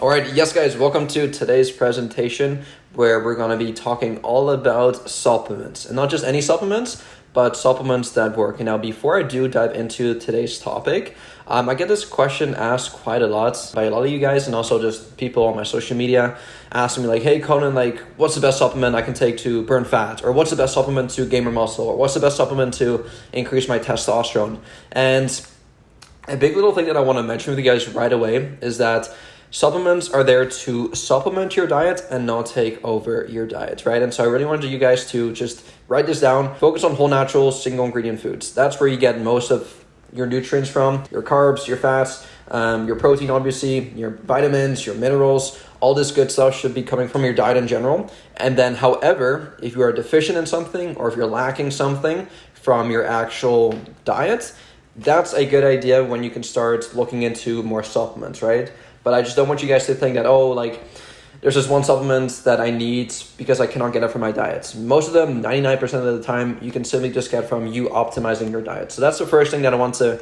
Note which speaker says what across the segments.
Speaker 1: All right, yes guys, welcome to today's presentation where we're going to be talking all about supplements. And not just any supplements, but supplements that work. Now, before I do dive into today's topic, I get this question asked quite a lot by a lot of you guys and also just people on my social media asking me like, hey Conan, like what's the best supplement I can take to burn fat? Or what's the best supplement to gain more muscle? Or what's the best supplement to increase my testosterone? And a big little thing that I want to mention with you guys right away is that supplements are there to supplement your diet and not take over your diet, right? And so I really wanted you guys to just write this down. Focus on whole, natural, single ingredient foods. That's where you get most of your nutrients from, your carbs, your fats, your protein, obviously, your vitamins, your minerals. All this good stuff should be coming from your diet in general. And then, however, if you are deficient in something or if you're lacking something from your actual diet, that's a good idea when you can start looking into more supplements, right? But I just don't want you guys to think that, oh, like, there's this one supplement that I need because I cannot get it from my diet. Most of them, 99% of the time, you can simply just get from you optimizing your diet. So that's the first thing that I want to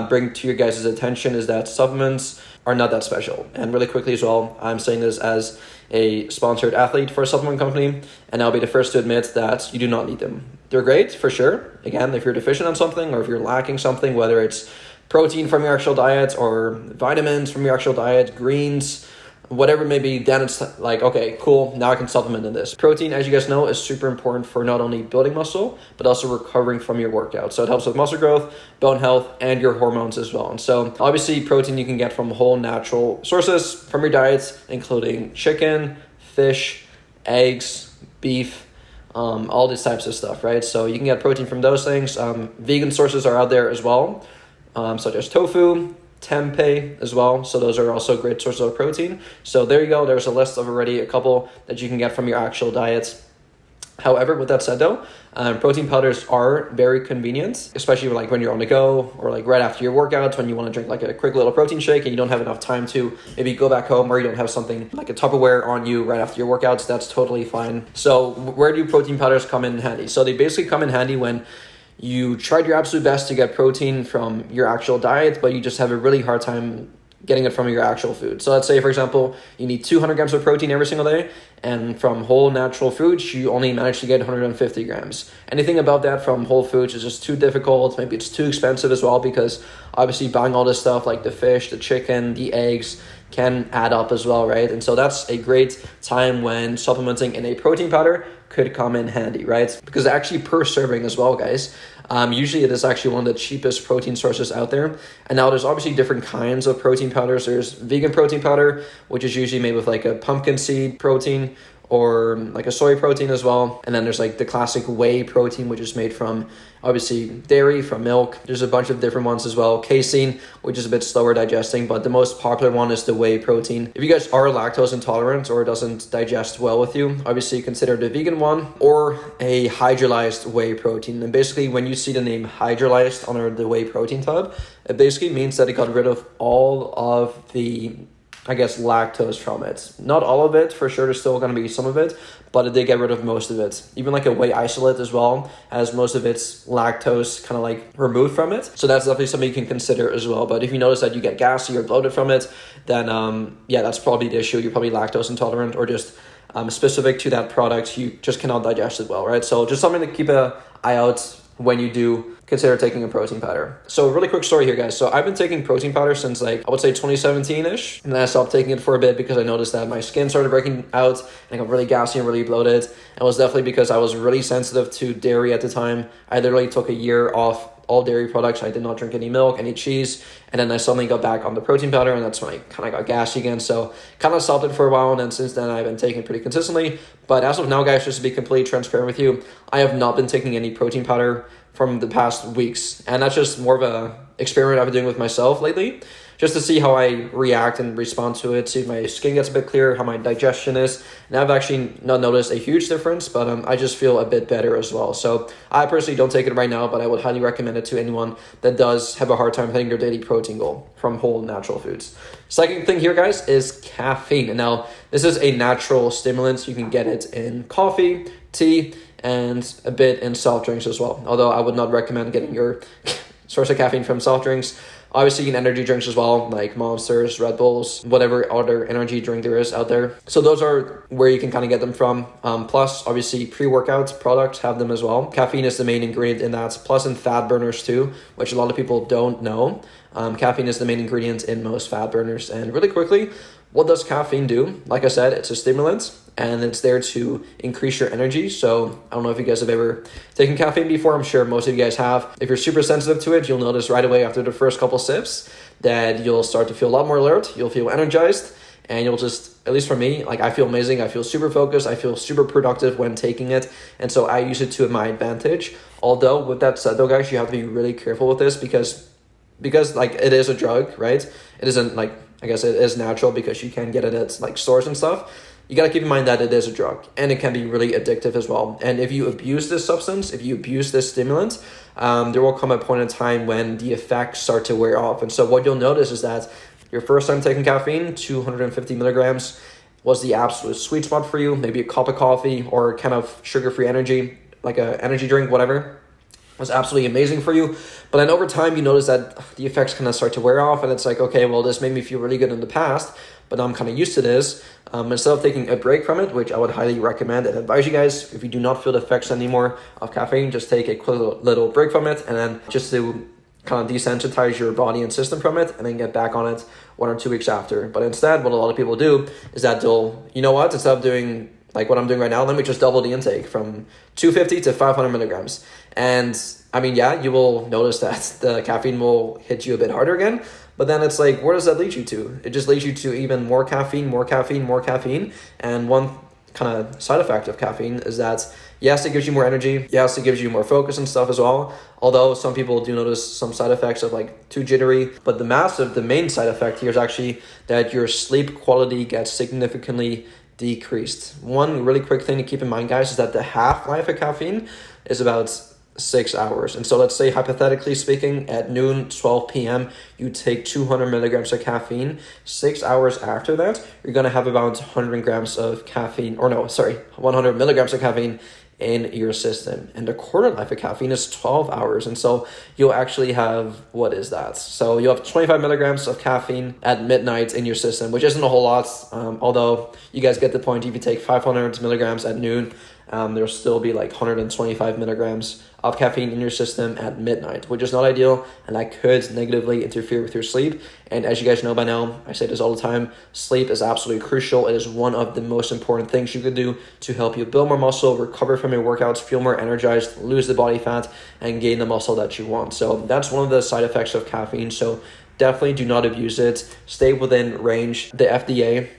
Speaker 1: bring to your guys' attention is that supplements are not that special. And really quickly as well, I'm saying this as a sponsored athlete for a supplement company, and I'll be the first to admit that you do not need them. They're great, for sure. Again, if you're deficient on something or if you're lacking something, whether it's protein from your actual diet or vitamins from your actual diet, greens, whatever it may be, then it's like, okay, cool, now I can supplement in this. Protein, as you guys know, is super important for not only building muscle, but also recovering from your workout. So it helps with muscle growth, bone health, and your hormones as well. And so obviously protein you can get from whole natural sources from your diet, including chicken, fish, eggs, beef, all these types of stuff, right? So you can get protein from those things. Vegan sources are out there as well. Such as tofu, tempeh as well. So those are also great sources of protein. So there you go. There's a list of already a couple that you can get from your actual diets. However, with that said though, protein powders are very convenient, especially like when you're on the go or like right after your workouts when you want to drink like a quick little protein shake and you don't have enough time to maybe go back home or you don't have something like a Tupperware on you right after your workouts. That's totally fine. So where do protein powders come in handy? So they basically come in handy when you tried your absolute best to get protein from your actual diet, but you just have a really hard time getting it from your actual food. So let's say, for example, you need 200 grams of protein every single day, and from whole natural foods, you only manage to get 150 grams. Anything above that from whole foods is just too difficult. Maybe it's too expensive as well, because obviously buying all this stuff like the fish, the chicken, the eggs can add up as well, right? And so that's a great time when supplementing in a protein powder could come in handy, right? Because actually per serving as well, guys, usually it is actually one of the cheapest protein sources out there. And now there's obviously different kinds of protein powders. There's vegan protein powder, which is usually made with like a pumpkin seed protein or like a soy protein as well. And then there's like the classic whey protein, which is made from obviously dairy, from milk. There's a bunch of different ones as well. Casein, which is a bit slower digesting, but the most popular one is the whey protein. If you guys are lactose intolerant or it doesn't digest well with you, obviously consider the vegan one or a hydrolyzed whey protein. And basically when you see the name hydrolyzed under the whey protein tab, it basically means that it got rid of all of the lactose from it. Not all of it, for sure, there's still going to be some of it, but it did get rid of most of it. Even like a whey isolate as well has most of its lactose kind of like removed from it. So that's definitely something you can consider as well. But if you notice that you get gassy or bloated from it, then that's probably the issue. You're probably lactose intolerant or just specific to that product, you just cannot digest it well, right? So just something to keep an eye out when you do consider taking a protein powder. So really quick story here, guys. So I've been taking protein powder since like, I would say 2017-ish. And then I stopped taking it for a bit because I noticed that my skin started breaking out and I got really gassy and really bloated. And it was definitely because I was really sensitive to dairy at the time. I literally took a year off all dairy products. I did not drink any milk, any cheese. And then I suddenly got back on the protein powder and that's when I kind of got gassy again. So kind of stopped it for a while. And then since then I've been taking it pretty consistently. But as of now, guys, just to be completely transparent with you, I have not been taking any protein powder from the past weeks. And that's just more of a experiment I've been doing with myself lately, just to see how I react and respond to it, see if my skin gets a bit clearer, how my digestion is. And I've actually not noticed a huge difference, but I just feel a bit better as well. So I personally don't take it right now, but I would highly recommend it to anyone that does have a hard time hitting their daily protein goal from whole natural foods. Second thing here, guys, is caffeine. And now this is a natural stimulant. You can get it in coffee, tea, and a bit in soft drinks as well. Although I would not recommend getting your source of caffeine from soft drinks. Obviously, in energy drinks as well, like Monsters, Red Bulls, whatever other energy drink there is out there. So those are where you can kind of get them from. Plus, obviously, pre-workout products have them as well. Caffeine is the main ingredient in that, plus in fat burners too, which a lot of people don't know. Caffeine is the main ingredient in most fat burners. And really quickly, what does caffeine do? Like I said, it's a stimulant and it's there to increase your energy. So I don't know if you guys have ever taken caffeine before. I'm sure most of you guys have. If you're super sensitive to it, you'll notice right away after the first couple sips that you'll start to feel a lot more alert. You'll feel energized and you'll just, at least for me, like I feel amazing. I feel super focused. I feel super productive when taking it. And so I use it to my advantage. Although with that said though, guys, you have to be really careful with this because like it is a drug, right? It isn't like, I guess it is natural because you can get it at like stores and stuff. You got to keep in mind that it is a drug and it can be really addictive as well. And if you abuse this substance, if you abuse this stimulant, there will come a point in time when the effects start to wear off. And so what you'll notice is that your first time taking caffeine, 250 milligrams was the absolute sweet spot for you. Maybe a cup of coffee or kind of sugar-free energy, like a energy drink, whatever, was absolutely amazing for you. But then over time, you notice that the effects kind of start to wear off and it's like, okay, well, this made me feel really good in the past, but now I'm kind of used to this. Instead of taking a break from it, which I would highly recommend and advise you guys, if you do not feel the effects anymore of caffeine, just take a quick little break from it and then just to kind of desensitize your body and system from it and then get back on it 1 or 2 weeks after. But instead, what a lot of people do is that they'll, you know what, instead of doing like what I'm doing right now, let me just double the intake from 250 to 500 milligrams. And I mean, yeah, you will notice that the caffeine will hit you a bit harder again, but then it's like, where does that lead you to? It just leads you to even more caffeine, more caffeine, more caffeine. And one kind of side effect of caffeine is that, yes, it gives you more energy. Yes, it gives you more focus and stuff as well. Although some people do notice some side effects of like too jittery, but the main side effect here is actually that your sleep quality gets significantly decreased. One really quick thing to keep in mind, guys, is that the half-life of caffeine is about 6 hours. And so let's say, hypothetically speaking, at noon, 12 p.m., you take 200 milligrams of caffeine. 6 hours after that, you're going to have about 100 grams of caffeine, 100 milligrams of caffeine in your system. And the quarter life of caffeine is 12 hours. And so you'll actually have, what is that? So you'll have 25 milligrams of caffeine at midnight in your system, which isn't a whole lot. Although you guys get the point, if you take 500 milligrams at noon, there'll still be like 125 milligrams of caffeine in your system at midnight, which is not ideal, and that could negatively interfere with your sleep. And as you guys know by now, I say this all the time, sleep is absolutely crucial. It is one of the most important things you can do to help you build more muscle, recover from your workouts, feel more energized, lose the body fat, and gain the muscle that you want. So that's one of the side effects of caffeine. So definitely do not abuse it. Stay within range. The FDA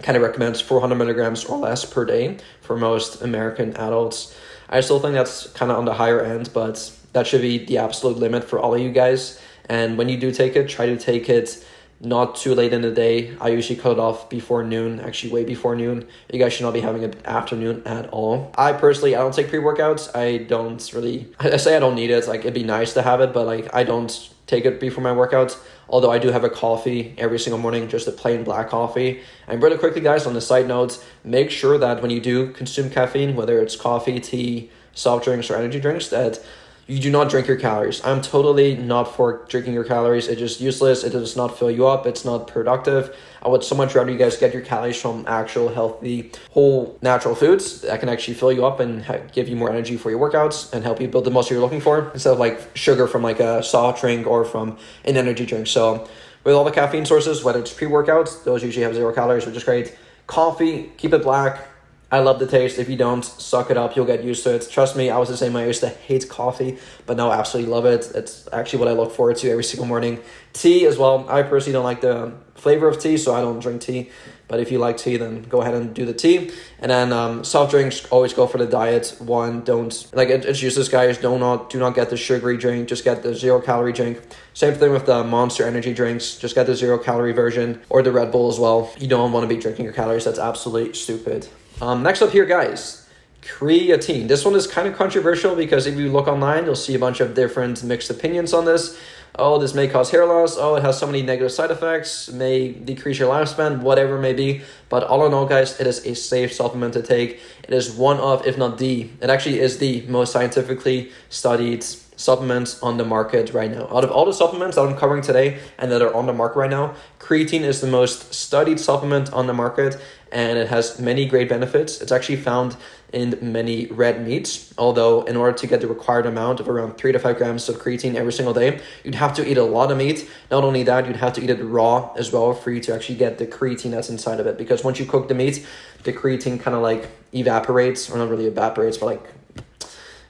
Speaker 1: kind of recommends 400 milligrams or less per day for most American adults. I still think that's kind of on the higher end, but that should be the absolute limit for all of you guys. And when you do take it, try to take it not too late in the day. I usually cut it off before noon, actually way before noon. You guys should not be having it afternoon at all. I don't take pre-workouts. I say I don't need it. Like, it'd be nice to have it, but like I don't take it before my workouts. Although I do have a coffee every single morning, just a plain black coffee. And really quickly, guys, on the side notes, make sure that when you do consume caffeine, whether it's coffee, tea, soft drinks, or energy drinks, that you do not drink your calories. I'm totally not for drinking your calories. It's just useless. It does not fill you up. It's not productive. I would so much rather you guys get your calories from actual healthy, whole, natural foods that can actually fill you up and give you more energy for your workouts and help you build the muscle you're looking for, instead of like sugar from like a soft drink or from an energy drink. So with all the caffeine sources, whether it's pre-workouts, those usually have 0 calories, which is great. Coffee, keep it black. I love the taste. If you don't, suck it up. You'll get used to it. Trust me, I was the same way. I used to hate coffee, but now I absolutely love it. It's actually what I look forward to every single morning. Tea as well. I personally don't like the flavor of tea, so I don't drink tea. But if you like tea, then go ahead and do the tea. And then soft drinks, always go for the diet one. It's useless, guys. Do not get the sugary drink. Just get the 0 calorie drink. Same thing with the Monster energy drinks. Just get the 0 calorie version, or the Red Bull as well. You don't want to be drinking your calories. That's absolutely stupid. Next up here, guys, creatine. This one is kind of controversial because if you look online, you'll see a bunch of different mixed opinions on this. Oh, this may cause hair loss. Oh, it has so many negative side effects, may decrease your lifespan, whatever it may be. But all in all, guys, it is a safe supplement to take. It is one of, if not the, it actually is the most scientifically studied supplements on the market right now. Out of all the supplements that I'm covering today and that are on the market right now, creatine is the most studied supplement on the market, and it has many great benefits. It's actually found in many red meats, although in order to get the required amount of around 3 to 5 grams of creatine every single day, you'd have to eat a lot of meat. Not only that, you'd have to eat it raw as well for you to actually get the creatine that's inside of it, because once you cook the meat, the creatine kind of like evaporates, or not really evaporates, but like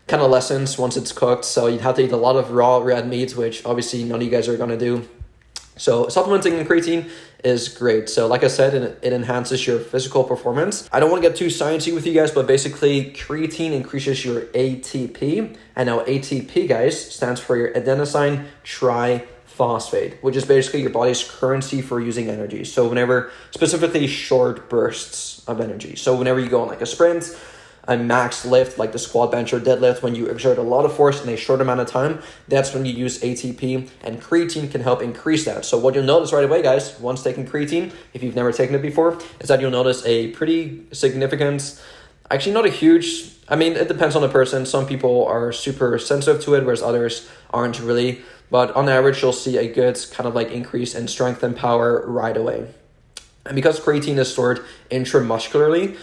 Speaker 1: kind of lessens once it's cooked. So you'd have to eat a lot of raw red meat, which obviously none of you guys are going to do. So supplementing in creatine is great. So like I said, it enhances your physical performance. I don't want to get too sciencey with you guys, but basically creatine increases your ATP. And now ATP, guys, stands for your adenosine triphosphate, which is basically your body's currency for using energy. So whenever, specifically short bursts of energy. So whenever you go on like a sprint, a max lift like the squat, bench, or deadlift, when you exert a lot of force in a short amount of time, that's when you use ATP, and creatine can help increase that. So what you'll notice right away, guys, once taking creatine, if you've never taken it before, is that you'll notice a pretty significant, actually not a huge, I mean, it depends on the person. Some people are super sensitive to it, whereas others aren't really. But on average, you'll see a good kind of like increase in strength and power right away. And because creatine is stored intramuscularly,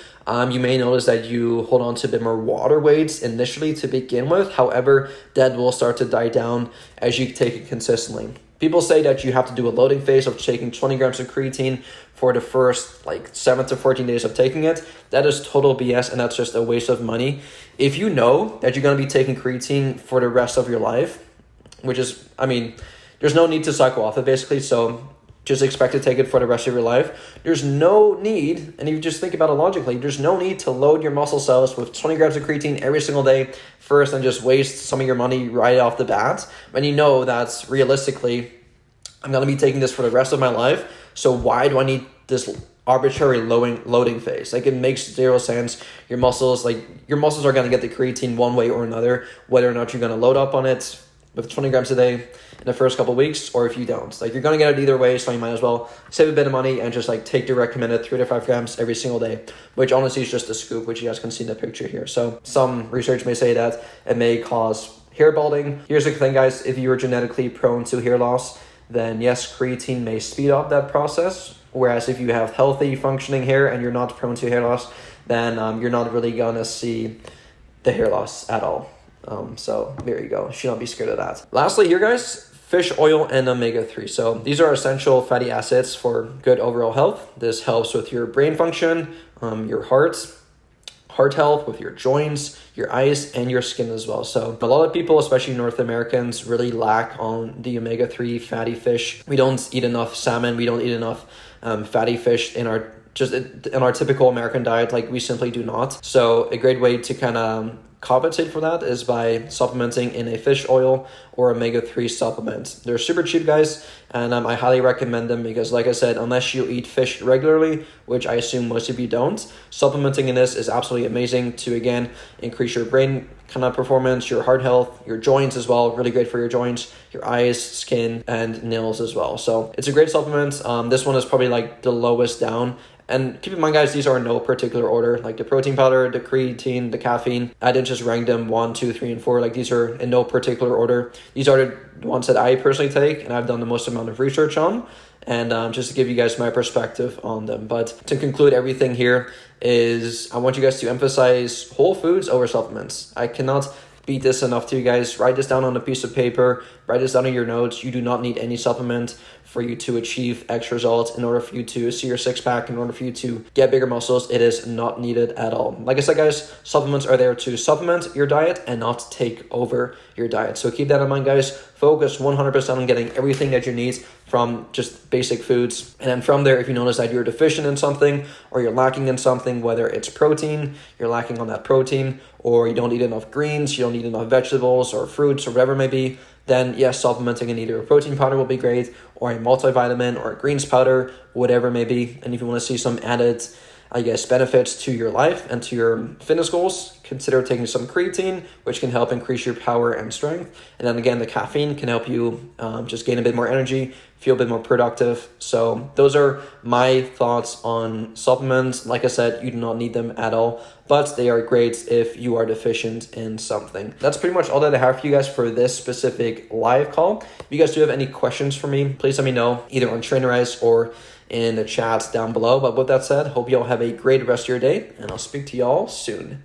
Speaker 1: you may notice that you hold on to a bit more water weights initially to begin with. However, that will start to die down as you take it consistently. People say that you have to do a loading phase of taking 20 grams of creatine for the first like 7 to 14 days of taking it. That is total BS, and that's just a waste of money. If you know that you're going to be taking creatine for the rest of your life, which is, I mean, there's no need to cycle off it basically. So just expect to take it for the rest of your life. There's no need, and if you just think about it logically, there's no need to load your muscle cells with 20 grams of creatine every single day first and just waste some of your money right off the bat. When you know that realistically, I'm going to be taking this for the rest of my life. So why do I need this arbitrary loading phase? Like, it makes zero sense. Your muscles are going to get the creatine one way or another, whether or not you're going to load up on it with 20 grams a day in the first couple of weeks, or if you don't. Like, you're going to get it either way, so you might as well save a bit of money and just like take the recommended 3 to 5 grams every single day, which honestly is just a scoop, which you guys can see in the picture here. So some research may say that it may cause hair balding. Here's the thing, guys. If you are genetically prone to hair loss, then yes, creatine may speed up that process. Whereas if you have healthy functioning hair and you're not prone to hair loss, then you're not really going to see the hair loss at all. So there you go. Should not be scared of that. Lastly here, guys, fish oil and omega-3. So these are essential fatty acids for good overall health. This helps with your brain function, your heart health, with your joints, your eyes, and your skin as well. So a lot of people, especially North Americans, really lack on the omega-3 fatty fish. We don't eat enough salmon. We don't eat enough fatty fish in our typical American diet. Like, we simply do not. So a great way to kind of compensate for that is by supplementing in a fish oil or omega-3 supplement. They're super cheap, guys, and I highly recommend them because, like I said, unless you eat fish regularly, which I assume most of you don't, supplementing in this is absolutely amazing to, again, increase your brain kind of performance, your heart health, your joints as well. Really great for your joints, your eyes, skin, and nails as well. So it's a great supplement. This one is probably like the lowest down. And keep in mind, guys, these are in no particular order. Like the protein powder, the creatine, the caffeine, I didn't just rank them 1, 2, 3, and 4. Like, these are in no particular order. These are the ones that I personally take and I've done the most amount of research on. And just to give you guys my perspective on them. But to conclude everything here is I want you guys to emphasize whole foods over supplements. I cannot beat this enough to you guys. Write this down on a piece of paper. Write this down in your notes. You do not need any supplement for you to achieve X results, in order for you to see your six-pack, in order for you to get bigger muscles. It is not needed at all. Like I said, guys, supplements are there to supplement your diet and not take over your diet. So keep that in mind, guys. Focus 100% on getting everything that you need from just basic foods. And then from there, if you notice that you're deficient in something or you're lacking in something, whether it's protein, you're lacking on that protein, or you don't eat enough greens, you don't eat enough vegetables or fruits or whatever it may be, then yes, supplementing in either a protein powder will be great, or a multivitamin or a greens powder, whatever it may be. And if you want to see some added I guess, benefits to your life and to your fitness goals, consider taking some creatine, which can help increase your power and strength. And then again, the caffeine can help you just gain a bit more energy, feel a bit more productive. So those are my thoughts on supplements. Like I said, you do not need them at all, but they are great if you are deficient in something. That's pretty much all that I have for you guys for this specific live call. If you guys do have any questions for me, please let me know either on Trainerize or in the chats down below. But with that said, hope you all have a great rest of your day, and I'll speak to y'all soon.